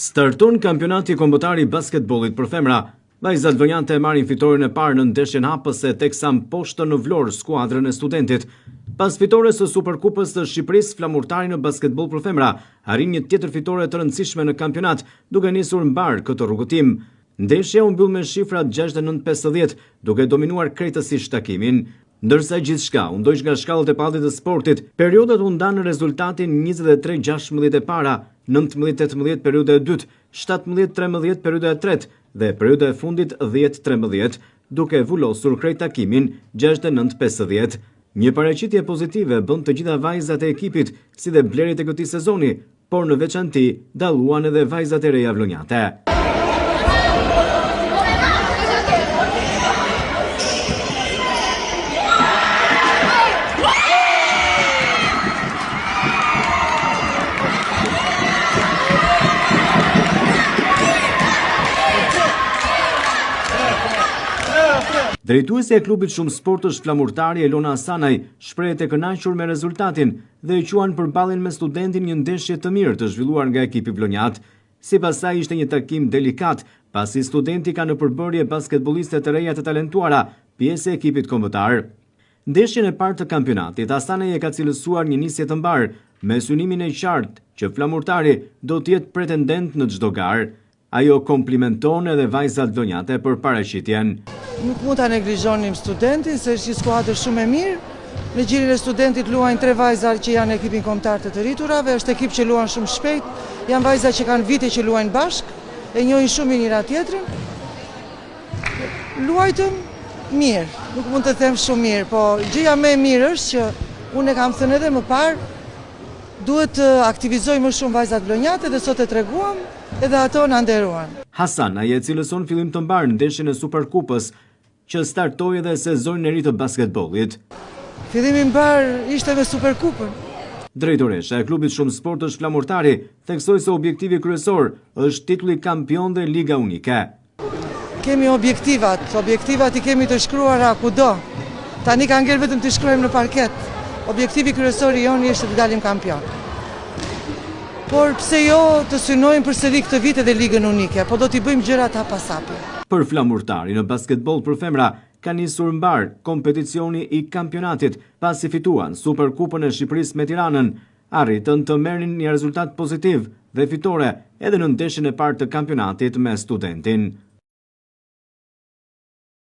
Starton kampionati kombëtar i basketbollit për femra. Vajzat Vlonjante marrin fitoren e parë në ndeshjen hapëse teksa mposhtën në Vlorë skuadrën e Studentit. Pas fitores së Superkupës së Shqipërisë, flamurtari në basketboll për femra arrin një tjetër fitore të rëndësishme në kampionat, duke nisur mbar këtë rrugëtim. Ndeshja u mbyll me shifrat 69-50, duke dominuar krejtësisht takimin. Ndërsa gjithçka u ndojsh nga shkallët e pallit të sportit, periodat u ndanë në rezultatin 23-16 e para, 19-18 periudha e dytë, 17-13 periudha e tretë dhe periudha e fundit 10-13, duke vullosur krejt takimin 69-50. Një paraqitje pozitive bën të gjitha vajzat e ekipit, si dhe blerit e këtij sezoni, por në veçanti dalluan edhe vajzat e reja vlonjate. Drejtuesja e klubit shumë sportësh flamurtari Elona Asanaj shprehet e kënaqur me rezultatin dhe e quan përballjen me Studentin një ndeshje të mirë të zhvilluar nga ekipi vlonjat. Sipas saj ishte një takim delikat, pasi Studenti ka në përbërje basketbolliste të reja të talentuara, pjesë e ekipit kombëtar. Ndeshjen e parë të kampionatit, Asanaj e ka cilësuar një nisje të mbar, me synimin e qartë që flamurtari do të jetë pretendent në çdo garë. Ajo komplimenton edhe vajzat vlonjate për paraqitjen. Nuk mund ta neglizhonim Studentin, se është një skuadër shumë e mirë. Në gjirin e Studentit luajnë 3 vajza që janë ekipin kombëtar të rriturave, është ekip që luan shumë shpejt, janë vajza që kanë vite që luajnë bashkë, e njohin shumë njëra tjetrën. Luajtëm mirë, nuk mund të them shumë mirë, po gjëja më e mirë është që unë e kam thënë edhe më parë, duhet të aktivizoj më shumë vajzat vlonjate dhe sot e treguam, edhe ato në nderuan. Asanaj e cilëson fillim të mbar në ndeshjen e Superkupës, që startoi edhe sezonin e ri të basketbollit. Fillimi mbar ishte me Superkupën. Drejtoresha e klubit shumë sportësh flamurtari theksoi se objektivi kryesor është titulli kampion dhe liga unike. Kemi objektivat i kemi të shkruara kudo. Tani ka ngel vetëm të shkruajmë në parket. Objektivi kryesor i joni është të dalim kampion. Por pse jo të synojmë përsëri këtë vit edhe ligën unike, po do t'i bëjmë gjërat hap pas hapi. Për flamurtari në basketboll për femra ka nisur mbar kompeticioni i kampionatit, pasi fituan Superkupën e Shqipërisë me Tiranën, arritën të merrin një rezultat pozitiv dhe fitore edhe në ndeshjen e parë të kampionatit me Studentin.